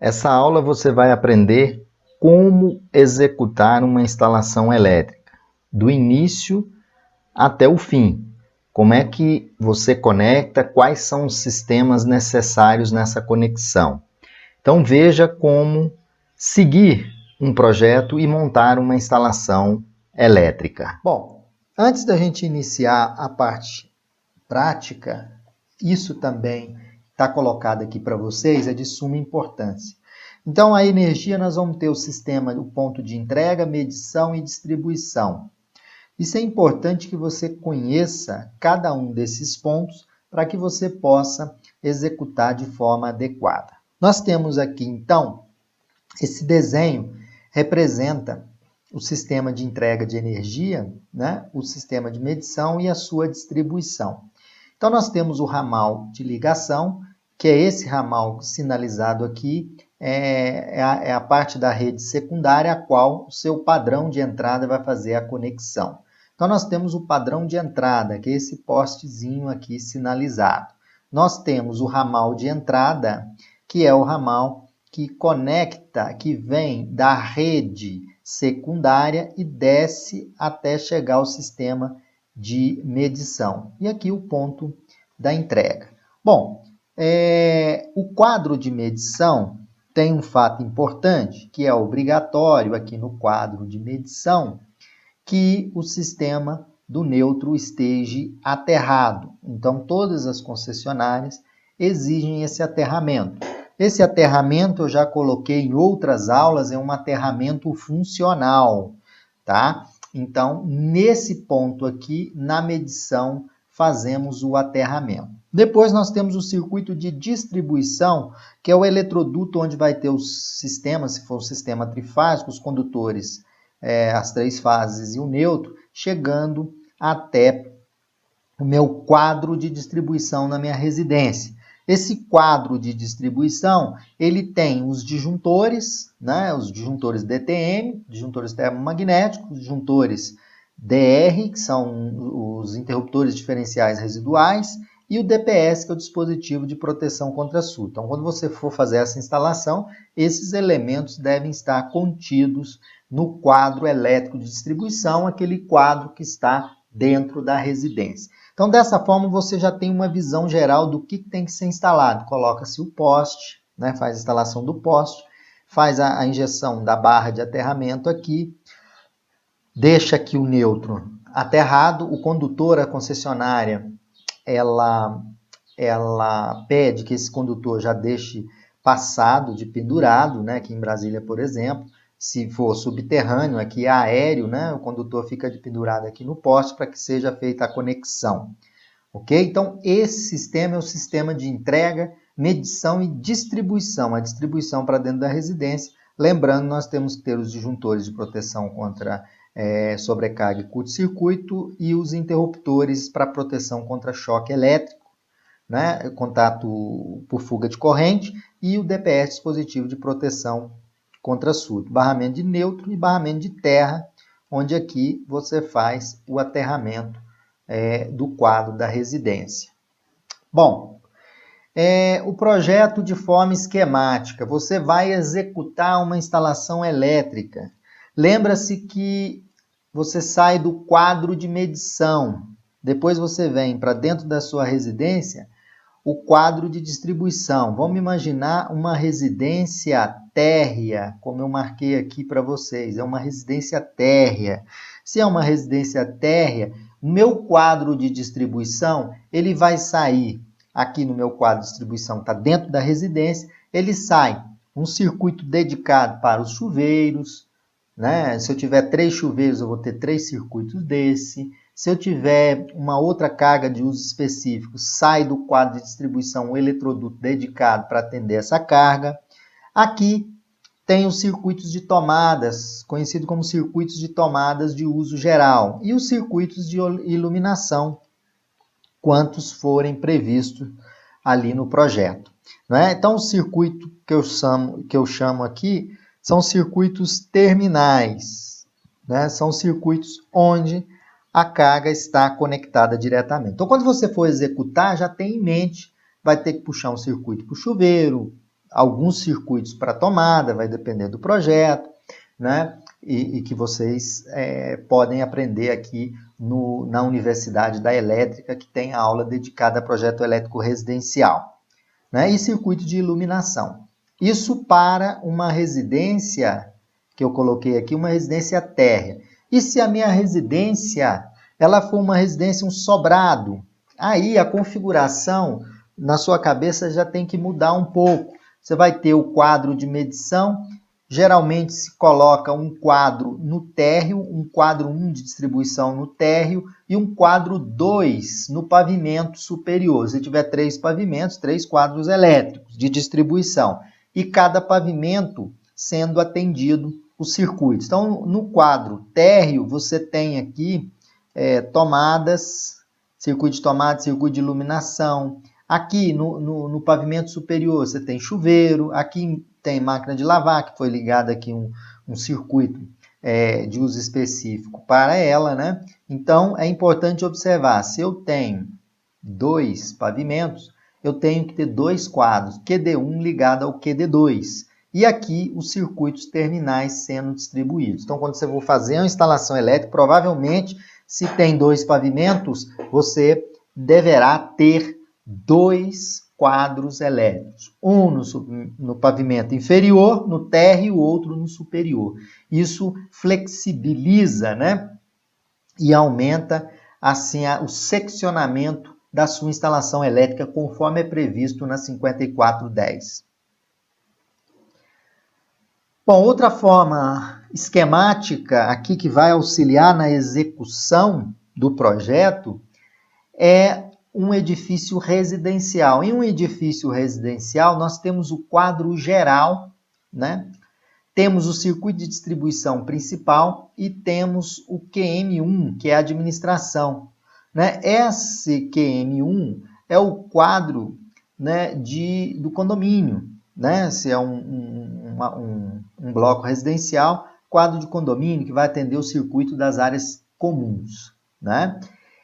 Essa aula você vai aprender como executar uma instalação elétrica, do início até o fim. Como é que você conecta, quais são os sistemas necessários nessa conexão. Então veja como seguir um projeto e montar uma instalação elétrica. Bom, antes da gente iniciar a parte prática, isso também está colocado aqui para vocês, é de suma importância. Então, a energia, nós vamos ter o sistema, o ponto de entrega, medição e distribuição. Isso é importante que você conheça cada um desses pontos para que você possa executar de forma adequada. Nós temos aqui, então, esse desenho representa o sistema de entrega de energia, né? O sistema de medição e a sua distribuição. Então, nós temos o ramal de ligação, que é esse ramal sinalizado aqui, é a parte da rede secundária, a qual o seu padrão de entrada vai fazer a conexão. Então, nós temos o padrão de entrada, que é esse postezinho aqui sinalizado. Nós temos o ramal de entrada, que é o ramal que conecta, que vem da rede secundária e desce até chegar ao sistema de medição. E aqui o ponto da entrega. Bom, o quadro de medição tem um fato importante, que é obrigatório aqui no quadro de medição, que o sistema do neutro esteja aterrado. Então, todas as concessionárias exigem esse aterramento. Esse aterramento eu já coloquei em outras aulas, é um aterramento funcional, tá? Então, nesse ponto aqui, na medição, fazemos o aterramento. Depois nós temos o circuito de distribuição, que é o eletroduto onde vai ter os sistemas, se for um sistema trifásico, os condutores, as três fases e o neutro, chegando até o meu quadro de distribuição na minha residência. Esse quadro de distribuição, ele tem os disjuntores, né? Os disjuntores DTM, disjuntores termomagnéticos, disjuntores DR, que são os interruptores diferenciais residuais, e o DPS, que é o dispositivo de proteção contra surto. Então, quando você for fazer essa instalação, esses elementos devem estar contidos no quadro elétrico de distribuição, aquele quadro que está dentro da residência. Então, dessa forma, você já tem uma visão geral do que tem que ser instalado. Coloca-se o poste, né? Faz a instalação do poste, faz a injeção da barra de aterramento aqui, deixa aqui o neutro aterrado, o condutor, a concessionária, ela pede que esse condutor já deixe passado de pendurado, né? Aqui em Brasília, por exemplo, se for subterrâneo, aqui é aéreo, né? O condutor fica de pendurado aqui no poste para que seja feita a conexão. Ok? Então, esse sistema é o sistema de entrega, medição e distribuição. A distribuição para dentro da residência. Lembrando, nós temos que ter os disjuntores de proteção contra sobrecarga e curto-circuito e os interruptores para proteção contra choque elétrico, né? Contato por fuga de corrente, e o DPS, dispositivo de proteção contra surto. Barramento de neutro e barramento de terra, onde aqui você faz o aterramento do quadro da residência. Bom, o projeto de forma esquemática. Você vai executar uma instalação elétrica. Lembra-se que você sai do quadro de medição. Depois você vem para dentro da sua residência o quadro de distribuição. Vamos imaginar uma residência térrea, como eu marquei aqui para vocês. É uma residência térrea. Se é uma residência térrea, o meu quadro de distribuição, ele vai sair, aqui no meu quadro de distribuição, está dentro da residência, ele sai um circuito dedicado para os chuveiros, né? Se eu tiver 3 chuveiros, eu vou ter 3 circuitos desse. Se eu tiver uma outra carga de uso específico, sai do quadro de distribuição um eletroduto dedicado para atender essa carga. Aqui tem os circuitos de tomadas, conhecido como circuitos de tomadas de uso geral, e os circuitos de iluminação, quantos forem previstos ali no projeto. Né? Então, o circuito que eu chamo aqui são circuitos terminais, né? São circuitos onde a carga está conectada diretamente. Então, quando você for executar, já tem em mente, vai ter que puxar um circuito para o chuveiro, alguns circuitos para tomada, vai depender do projeto, né? E que vocês podem aprender aqui na Universidade da Elétrica, que tem aula dedicada a projeto elétrico residencial, né? E circuito de iluminação. Isso para uma residência, que eu coloquei aqui, uma residência térrea. E se a minha residência, ela for uma residência, um sobrado, aí a configuração na sua cabeça já tem que mudar um pouco. Você vai ter o quadro de medição, geralmente se coloca um quadro no térreo, um quadro 1 de distribuição no térreo e um quadro 2 no pavimento superior. Se tiver 3 pavimentos, 3 quadros elétricos de distribuição. E cada pavimento sendo atendido os circuitos. Então, no quadro térreo, você tem aqui tomadas, circuito de tomada, circuito de iluminação. Aqui no pavimento superior você tem chuveiro, aqui tem máquina de lavar, que foi ligada aqui um circuito de uso específico para ela, né? Então, é importante observar, se eu tenho 2 pavimentos, eu tenho que ter 2 quadros, QD1 ligado ao QD2. E aqui os circuitos terminais sendo distribuídos. Então, quando você for fazer uma instalação elétrica, provavelmente, se tem 2 pavimentos, você deverá ter 2 quadros elétricos. Um no pavimento inferior, no térreo, e o outro no superior. Isso flexibiliza, né? E aumenta, assim, o seccionamento da sua instalação elétrica, conforme é previsto na 5410. Bom, outra forma esquemática aqui que vai auxiliar na execução do projeto é um edifício residencial. Em um edifício residencial, nós temos o quadro geral, né? Temos o circuito de distribuição principal e temos o QM1, que é a administração, né? Esse QM1 é o quadro, né, do condomínio, né? Se é um bloco residencial, quadro de condomínio que vai atender o circuito das áreas comuns, né?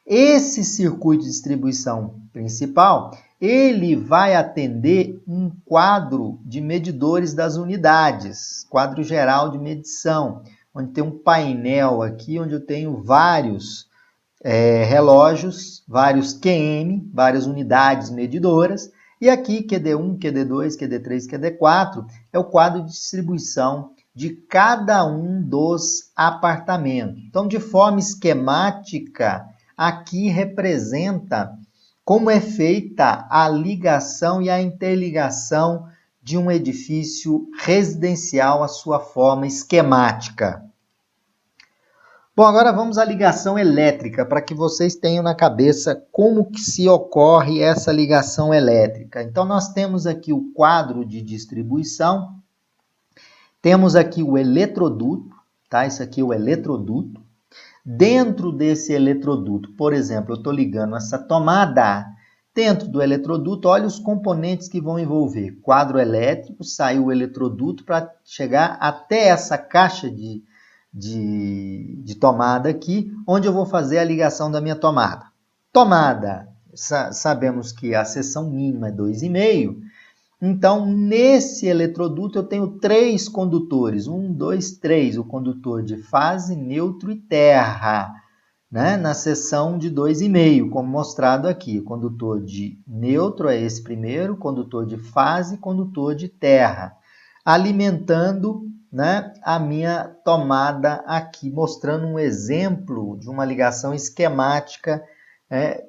Esse circuito de distribuição principal, ele vai atender um quadro de medidores das unidades, quadro geral de medição, onde tem um painel aqui, onde eu tenho vários relógios, vários QM, várias unidades medidoras, e aqui QD1, QD2, QD3, QD4 é o quadro de distribuição de cada um dos apartamentos. Então, de forma esquemática, aqui representa como é feita a ligação e a interligação de um edifício residencial à sua forma esquemática. Bom, agora vamos à ligação elétrica, para que vocês tenham na cabeça como que se ocorre essa ligação elétrica. Então, nós temos aqui o quadro de distribuição, temos aqui o eletroduto, tá? Isso aqui é o eletroduto. Dentro desse eletroduto, por exemplo, eu estou ligando essa tomada. Dentro do eletroduto, olha os componentes que vão envolver. Quadro elétrico, saiu o eletroduto para chegar até essa caixa de tomada aqui, onde eu vou fazer a ligação da minha tomada. Tomada, sabemos que a seção mínima é 2,5. Então, nesse eletroduto eu tenho 3 condutores, 1, 2, 3, o condutor de fase, neutro e terra, né? Na seção de 2,5, como mostrado aqui. O condutor de neutro é esse primeiro, condutor de fase e condutor de terra, alimentando, né, a minha tomada aqui, mostrando um exemplo de uma ligação esquemática,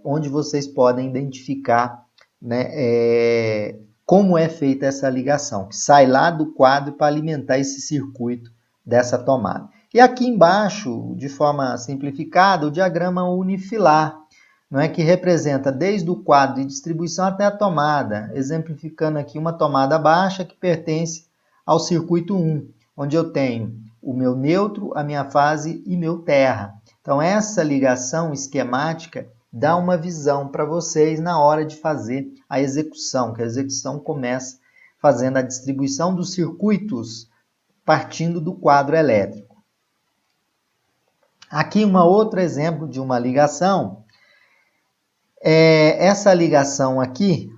onde vocês podem identificar, né, como é feita essa ligação, que sai lá do quadro para alimentar esse circuito dessa tomada. E aqui embaixo, de forma simplificada, o diagrama unifilar, não é, que representa desde o quadro de distribuição até a tomada, exemplificando aqui uma tomada baixa que pertence ao circuito 1, onde eu tenho o meu neutro, a minha fase e meu terra. Então, essa ligação esquemática dá uma visão para vocês na hora de fazer a execução, que a execução começa fazendo a distribuição dos circuitos partindo do quadro elétrico. Aqui um outro exemplo de uma ligação. Essa ligação aqui,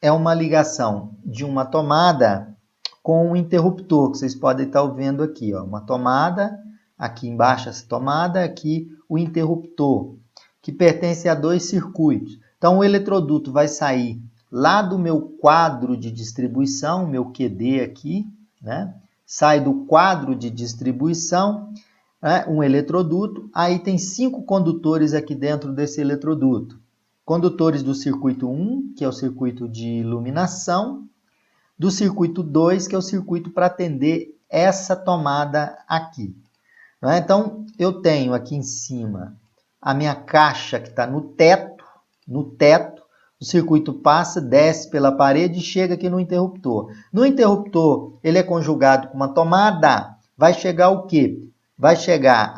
é uma ligação de uma tomada com um interruptor, que vocês podem estar vendo aqui, ó, uma tomada, aqui embaixo essa tomada, aqui o interruptor, que pertence a dois circuitos. Então, o eletroduto vai sair lá do meu quadro de distribuição, meu QD aqui, né? Sai do quadro de distribuição, né? Um eletroduto, aí tem 5 condutores aqui dentro desse eletroduto. Condutores do circuito 1, que é o circuito de iluminação, do circuito 2, que é o circuito para atender essa tomada aqui. Então, eu tenho aqui em cima a minha caixa que está no teto, o circuito passa, desce pela parede e chega aqui no interruptor. No interruptor, ele é conjugado com uma tomada, vai chegar o quê? Vai chegar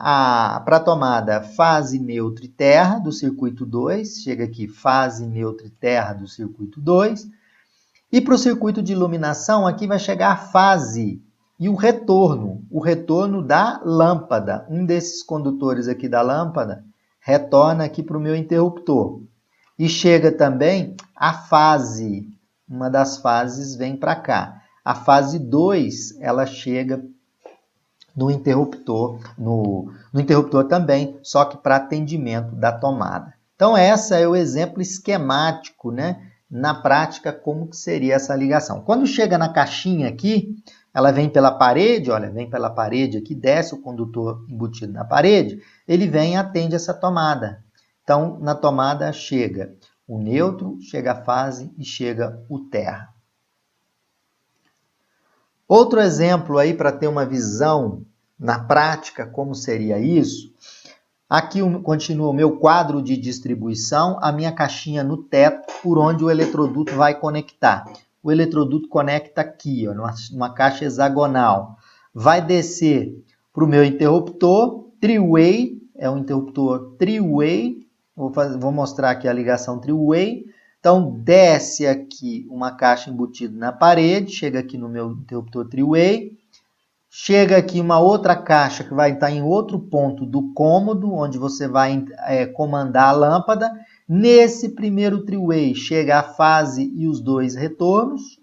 para a tomada fase, neutro e terra do circuito 2, chega aqui fase, neutro e terra do circuito 2, e para o circuito de iluminação, aqui vai chegar a fase e o retorno da lâmpada. Um desses condutores aqui da lâmpada retorna aqui para o meu interruptor. E chega também a fase, uma das fases vem para cá. A fase 2, ela chega no interruptor, no interruptor também, só que para atendimento da tomada. Então, esse é o exemplo esquemático, né? Na prática, como que seria essa ligação. Quando chega na caixinha aqui, ela vem pela parede, olha, vem pela parede aqui, desce o condutor embutido na parede, ele vem e atende essa tomada. Então, na tomada chega o neutro, chega a fase e chega o terra. Outro exemplo aí para ter uma visão na prática, como seria isso, aqui continua o meu quadro de distribuição, a minha caixinha no teto, por onde o eletroduto vai conectar. O eletroduto conecta aqui, ó, numa caixa hexagonal. Vai descer para o meu interruptor, three-way, é um interruptor three-way, vou mostrar aqui a ligação three-way. Então, desce aqui uma caixa embutida na parede, chega aqui no meu interruptor three-way, chega aqui uma outra caixa que vai estar em outro ponto do cômodo, onde você vai comandar a lâmpada. Nesse primeiro three-way chega a fase e os dois retornos.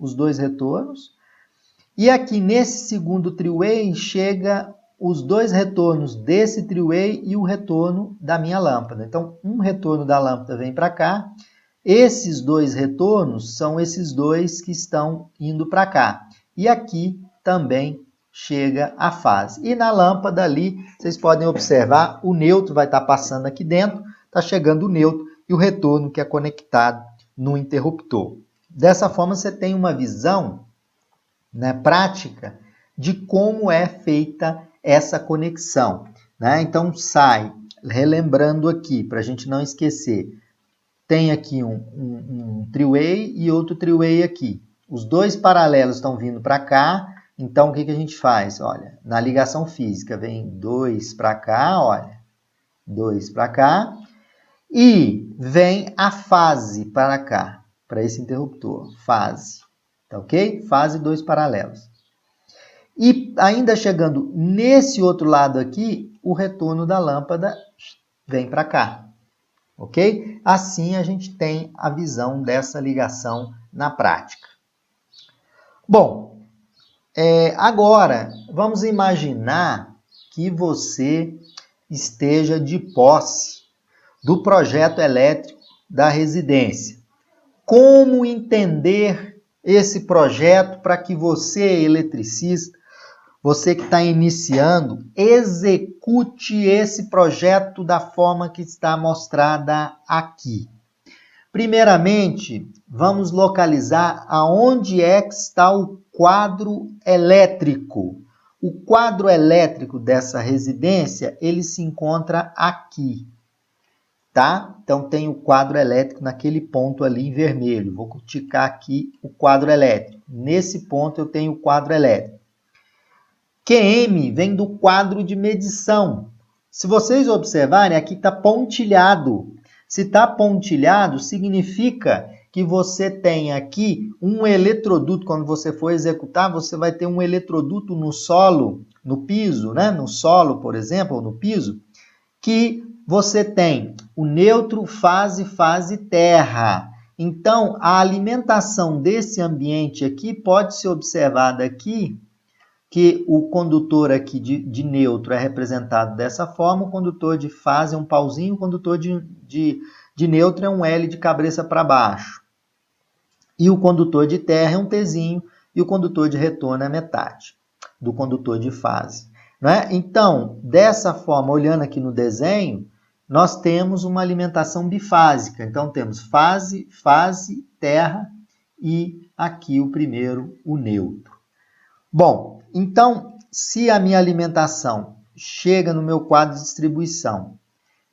E aqui nesse segundo three-way chega os dois retornos desse three-way e o retorno da minha lâmpada. Então, um retorno da lâmpada vem para cá. Esses dois retornos são esses dois que estão indo para cá. E aqui também chega a fase. E na lâmpada ali, vocês podem observar, o neutro vai estar passando aqui dentro, está chegando o neutro e o retorno que é conectado no interruptor. Dessa forma, você tem uma visão, né, prática de como é feita essa conexão. Né? Então, sai, relembrando aqui, para a gente não esquecer, tem aqui um three-way e outro three-way aqui. Os dois paralelos estão vindo para cá, então o que a gente faz? Olha, na ligação física vem 2 para cá, olha, 2 para cá, e vem a fase para cá, para esse interruptor, fase, tá ok? Fase 2 paralelos. E ainda chegando nesse outro lado aqui, o retorno da lâmpada vem para cá. Ok? Assim a gente tem a visão dessa ligação na prática. Bom, agora vamos imaginar que você esteja de posse do projeto elétrico da residência. Como entender esse projeto para que você, eletricista, você que está iniciando, execute esse projeto da forma que está mostrada aqui. Primeiramente, vamos localizar aonde é que está o quadro elétrico. O quadro elétrico dessa residência, ele se encontra aqui, tá? Então, tem o quadro elétrico naquele ponto ali em vermelho. Vou ticar aqui o quadro elétrico. Nesse ponto, eu tenho o quadro elétrico. QM vem do quadro de medição. Se vocês observarem, aqui está pontilhado. Se está pontilhado, significa que você tem aqui um eletroduto. Quando você for executar, você vai ter um eletroduto no solo, no piso, né? No solo, por exemplo, ou no piso, que você tem o neutro, fase, terra. Então, a alimentação desse ambiente aqui pode ser observada aqui, que o condutor aqui de neutro é representado dessa forma, o condutor de fase é um pauzinho, o condutor de neutro é um L de cabeça para baixo. E o condutor de terra é um Tzinho, e o condutor de retorno é metade do condutor de fase. Né? Então, dessa forma, olhando aqui no desenho, nós temos uma alimentação bifásica. Então, temos fase, terra e aqui o primeiro, o neutro. Bom, então, se a minha alimentação chega no meu quadro de distribuição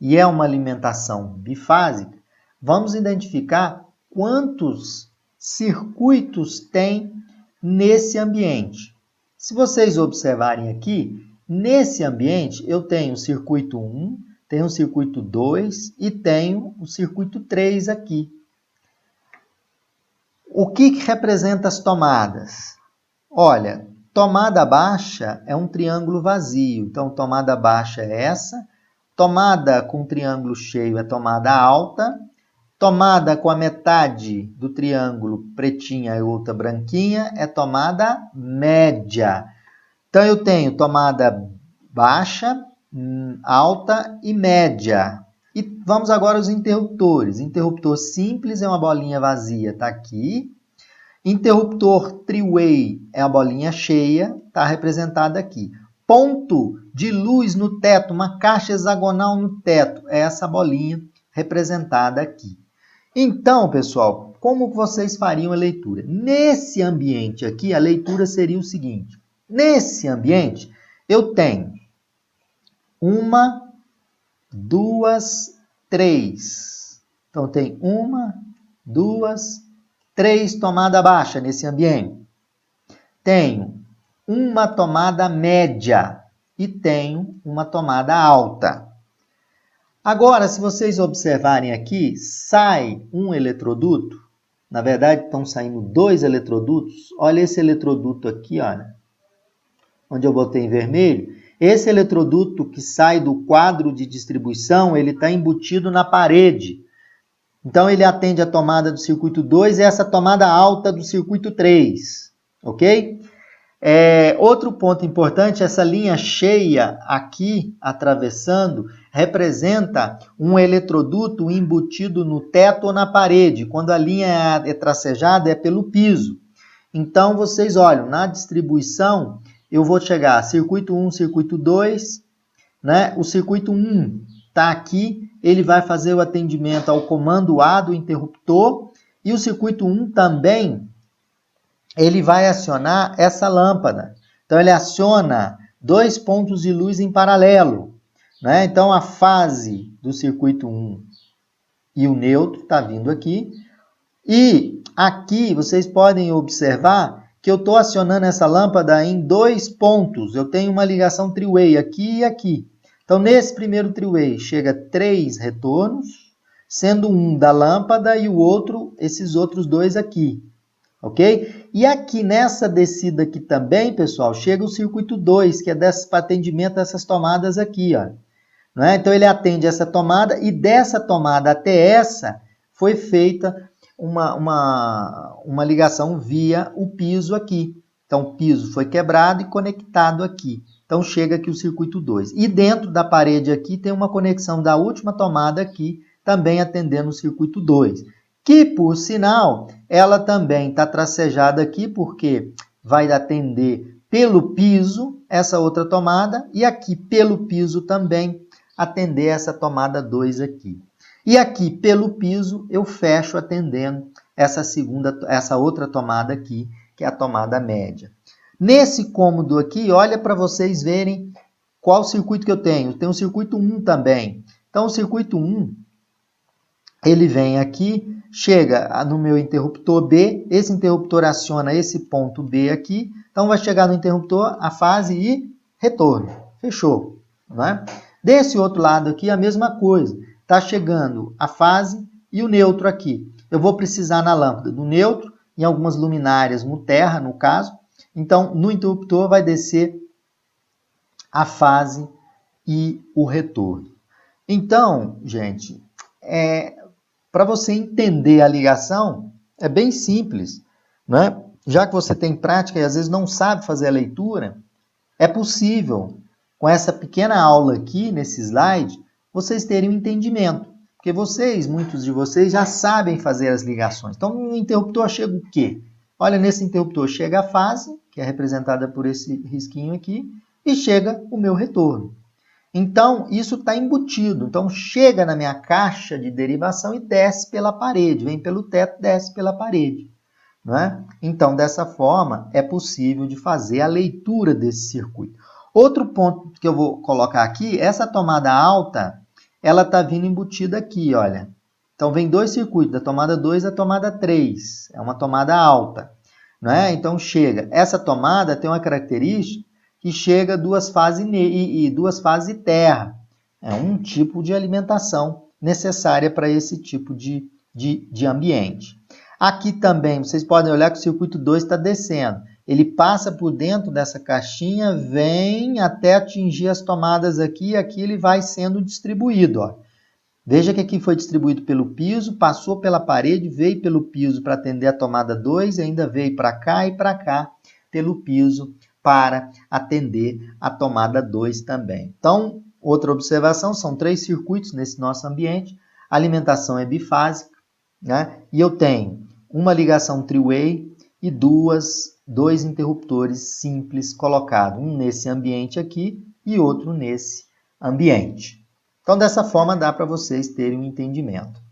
e é uma alimentação bifásica, vamos identificar quantos circuitos tem nesse ambiente. Se vocês observarem aqui, nesse ambiente eu tenho o circuito 1, tenho o circuito 2 e tenho o circuito 3 aqui. O que representa as tomadas? Olha, tomada baixa é um triângulo vazio. Então, tomada baixa é essa. Tomada com triângulo cheio é tomada alta. Tomada com a metade do triângulo pretinha e outra branquinha é tomada média. Então, eu tenho tomada baixa, alta e média. E vamos agora aos interruptores. Interruptor simples é uma bolinha vazia, está aqui. Interruptor three-way é a bolinha cheia, está representada aqui. Ponto de luz no teto, uma caixa hexagonal no teto, é essa bolinha representada aqui. Então, pessoal, como vocês fariam a leitura? Nesse ambiente aqui, a leitura seria o seguinte. Nesse ambiente, eu tenho 1, 2, 3. Então, tem 1, 2, 3 tomada baixa nesse ambiente. Tenho uma tomada média e tenho uma tomada alta. Agora, se vocês observarem aqui, sai um eletroduto. Na verdade, estão saindo 2 eletrodutos. Olha esse eletroduto aqui, olha, onde eu botei em vermelho. Esse eletroduto que sai do quadro de distribuição, ele está embutido na parede. Então, ele atende a tomada do circuito 2 e essa tomada alta do circuito 3. Ok? Outro ponto importante, essa linha cheia aqui, atravessando, representa um eletroduto embutido no teto ou na parede. Quando a linha é tracejada, é pelo piso. Então, vocês olham, na distribuição, eu vou chegar a circuito 1, circuito 2, né? O circuito 1 está aqui, ele vai fazer o atendimento ao comando A do interruptor, e o circuito 1 também, ele vai acionar essa lâmpada. Então, ele aciona 2 pontos de luz em paralelo. Né? Então, a fase do circuito 1 e o neutro está vindo aqui. E aqui, vocês podem observar que eu estou acionando essa lâmpada em 2 pontos. Eu tenho uma ligação three-way aqui e aqui. Então, nesse primeiro three-way, chega 3 retornos, sendo um da lâmpada e o outro, esses outros 2 aqui. Ok? E aqui nessa descida aqui também, pessoal, chega o circuito 2, que é para atendimento dessas tomadas aqui. Ó. Não é? Então, ele atende essa tomada e dessa tomada até essa foi feita uma ligação via o piso aqui. Então, o piso foi quebrado e conectado aqui. Então, chega aqui o circuito 2. E dentro da parede aqui tem uma conexão da última tomada aqui, também atendendo o circuito 2. Que, por sinal, ela também está tracejada aqui, porque vai atender pelo piso essa outra tomada, e aqui pelo piso também atender essa tomada 2 aqui. E aqui pelo piso eu fecho atendendo essa outra tomada aqui, que é a tomada média. Nesse cômodo aqui, olha para vocês verem qual circuito que eu tenho. Tem o circuito 1 também. Então, o circuito 1, ele vem aqui, chega no meu interruptor B, esse interruptor aciona esse ponto B aqui, então vai chegar no interruptor a fase e retorno. Fechou. Não é? Desse outro lado aqui, a mesma coisa. Está chegando a fase e o neutro aqui. Eu vou precisar na lâmpada do neutro, em algumas luminárias no terra, no caso. Então, no interruptor vai descer a fase e o retorno. Então, gente, para você entender a ligação, é bem simples, né? Já que você tem prática e às vezes não sabe fazer a leitura, é possível, com essa pequena aula aqui, nesse slide, vocês terem um entendimento. Porque muitos de vocês já sabem fazer as ligações. Então, no interruptor chega o quê? Olha, nesse interruptor chega a fase, que é representada por esse risquinho aqui, e chega o meu retorno. Então, isso está embutido. Então, chega na minha caixa de derivação e desce pela parede. Vem pelo teto, desce pela parede. Não é? Então, dessa forma, é possível de fazer a leitura desse circuito. Outro ponto que eu vou colocar aqui, essa tomada alta, ela está vindo embutida aqui, olha. Então, vem dois circuitos, da tomada 2 à tomada 3. É uma tomada alta. Não é? Então, chega. Essa tomada tem uma característica que chega duas fases e terra. É um tipo de alimentação necessária para esse tipo de ambiente. Aqui também, vocês podem olhar que o circuito 2 está descendo. Ele passa por dentro dessa caixinha, vem até atingir as tomadas aqui, e aqui ele vai sendo distribuído. Ó. Veja que aqui foi distribuído pelo piso, passou pela parede, veio pelo piso para atender a tomada 2, ainda veio para cá e para cá pelo piso para atender a tomada 2 também. Então, outra observação, são 3 circuitos nesse nosso ambiente, a alimentação é bifásica, né? E eu tenho uma ligação three-way e dois interruptores simples colocados, um nesse ambiente aqui e outro nesse ambiente. Então, dessa forma, dá para vocês terem um entendimento.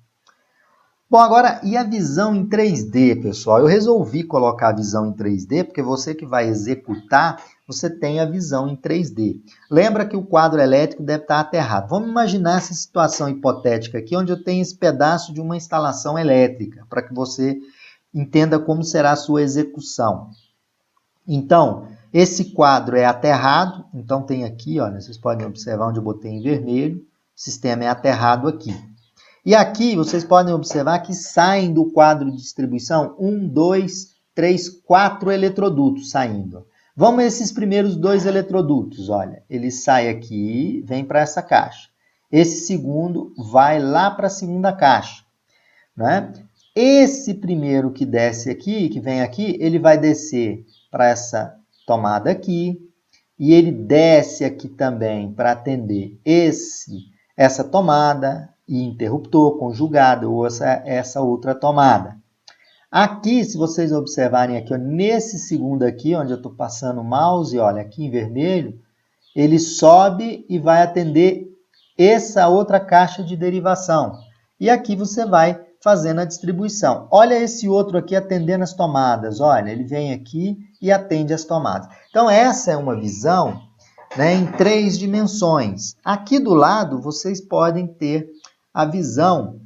Bom, agora, e a visão em 3D, pessoal? Eu resolvi colocar a visão em 3D, porque você que vai executar, você tem a visão em 3D. Lembra que o quadro elétrico deve estar aterrado. Vamos imaginar essa situação hipotética aqui, onde eu tenho esse pedaço de uma instalação elétrica, para que você entenda como será a sua execução. Então, esse quadro é aterrado, então tem aqui, olha, vocês podem observar onde eu botei em vermelho, o sistema é aterrado aqui. E aqui vocês podem observar que saem do quadro de distribuição 1, 2, 3, 4 eletrodutos saindo. Vamos a esses primeiros 2 eletrodutos, olha, ele sai aqui, vem para essa caixa. Esse segundo vai lá para a segunda caixa, né? Esse primeiro que desce aqui, que vem aqui, ele vai descer para essa tomada aqui, e ele desce aqui também para atender essa tomada, e interruptor, conjugado, ou essa outra tomada. Aqui, se vocês observarem aqui, ó, nesse segundo aqui, onde eu estou passando o mouse, olha, aqui em vermelho, ele sobe e vai atender essa outra caixa de derivação. E aqui você vai fazendo a distribuição. Olha esse outro aqui atendendo as tomadas. Olha, ele vem aqui e atende as tomadas. Então, essa é uma visão, né, em 3 dimensões. Aqui do lado, vocês podem ter a visão,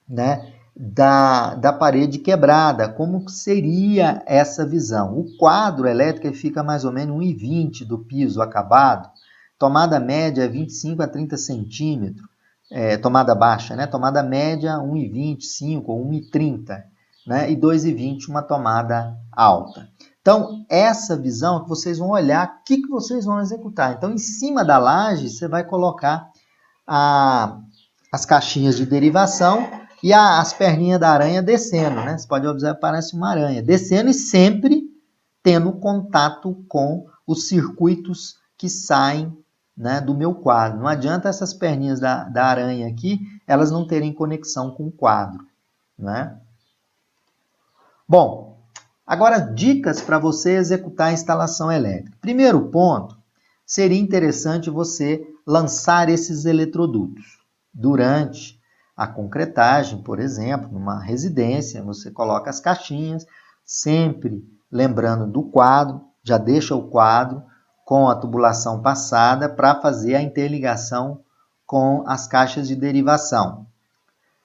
né, da parede quebrada, como seria essa visão. O quadro elétrico fica mais ou menos 1,20 do piso acabado, tomada média é 25 a 30 centímetros, tomada baixa, né? Tomada média 1,25 ou 1,30, né? E 2,20 uma tomada alta. Então, essa visão que vocês vão olhar, o que vocês vão executar. Então, em cima da laje, você vai colocar as caixinhas de derivação e as perninhas da aranha descendo, né? Você pode observar, parece uma aranha. Descendo e sempre tendo contato com os circuitos que saem, né, do meu quadro. Não adianta essas perninhas da aranha aqui, elas não terem conexão com o quadro, né? Bom, agora dicas para você executar a instalação elétrica. Primeiro ponto, seria interessante você lançar esses eletrodutos. Durante a concretagem, por exemplo, numa residência, você coloca as caixinhas, sempre lembrando do quadro, já deixa o quadro com a tubulação passada para fazer a interligação com as caixas de derivação.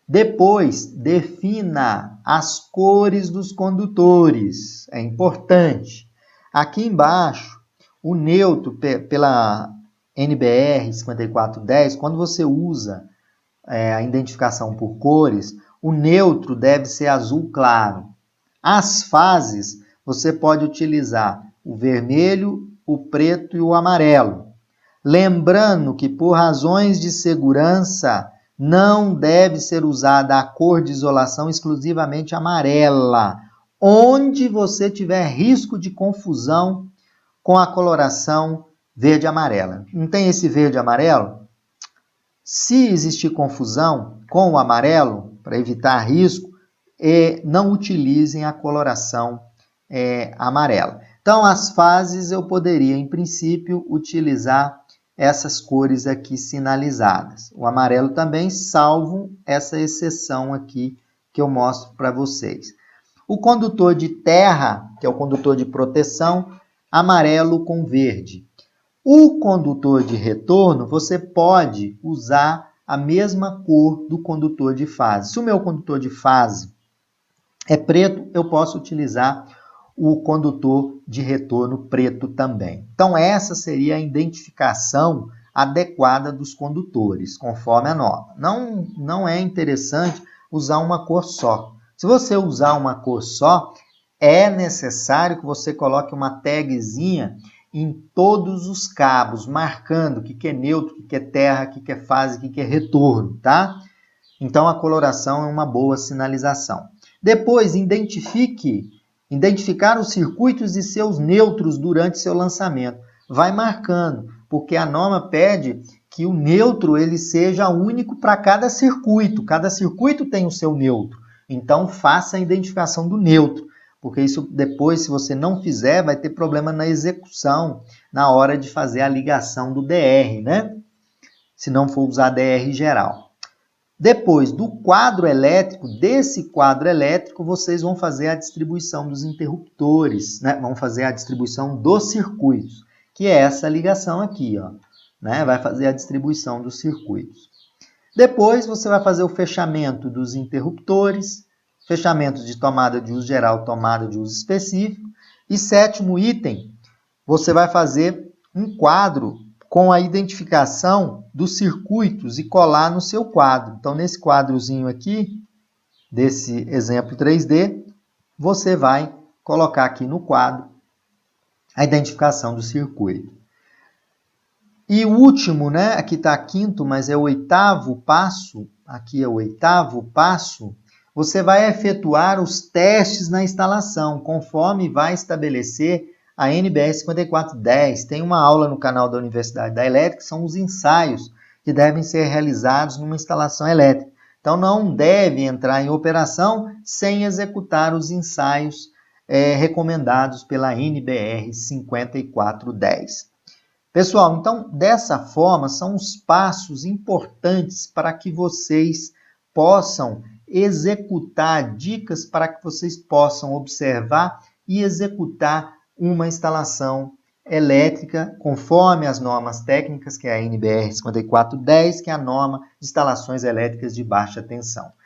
Depois, defina as cores dos condutores, é importante. Aqui embaixo, o neutro pela NBR 5410, quando você usa a identificação por cores, o neutro deve ser azul claro. As fases, você pode utilizar o vermelho, o preto e o amarelo. Lembrando que, por razões de segurança, não deve ser usada a cor de isolação exclusivamente amarela, onde você tiver risco de confusão com a coloração verde e amarela. Não tem esse verde e amarelo? Se existir confusão com o amarelo, para evitar risco, não utilizem a coloração amarela. Então, as fases eu poderia, em princípio, utilizar essas cores aqui sinalizadas. O amarelo também, salvo essa exceção aqui que eu mostro para vocês. O condutor de terra, que é o condutor de proteção, amarelo com verde. O condutor de retorno, você pode usar a mesma cor do condutor de fase. Se o meu condutor de fase é preto, eu posso utilizar o condutor de retorno preto também. Então, essa seria a identificação adequada dos condutores, conforme a norma. Não é interessante usar uma cor só. Se você usar uma cor só, é necessário que você coloque uma tagzinha em todos os cabos, marcando o que é neutro, o que é terra, o que é fase, o que é retorno, tá? Então, a coloração é uma boa sinalização. Depois, identificar os circuitos e seus neutros durante seu lançamento. Vai marcando, porque a norma pede que o neutro ele seja único para cada circuito. Cada circuito tem o seu neutro. Então, faça a identificação do neutro, porque isso depois, se você não fizer, vai ter problema na execução, na hora de fazer a ligação do DR, né? Se não for usar DR geral. Depois do quadro elétrico, desse quadro elétrico, vocês vão fazer a distribuição dos interruptores, né? Vão fazer a distribuição dos circuitos, que é essa ligação aqui, ó, né? Vai fazer a distribuição dos circuitos. Depois você vai fazer o fechamento dos interruptores, fechamento de tomada de uso geral, tomada de uso específico. E sétimo item, você vai fazer um quadro com a identificação dos circuitos e colar no seu quadro. Então, nesse quadrozinho aqui, desse exemplo 3D, você vai colocar aqui no quadro a identificação do circuito. E o último, né? Aqui está quinto, mas é o oitavo passo. Aqui é o oitavo passo. Você vai efetuar os testes na instalação, conforme vai estabelecer a NBR 5410. Tem uma aula no canal da Universidade da Elétrica, são os ensaios que devem ser realizados numa instalação elétrica. Então, não deve entrar em operação sem executar os ensaios recomendados pela NBR 5410. Pessoal, então, dessa forma, são os passos importantes para que vocês possam executar, dicas para que vocês possam observar e executar uma instalação elétrica conforme as normas técnicas, que é a NBR 5410, que é a norma de instalações elétricas de baixa tensão.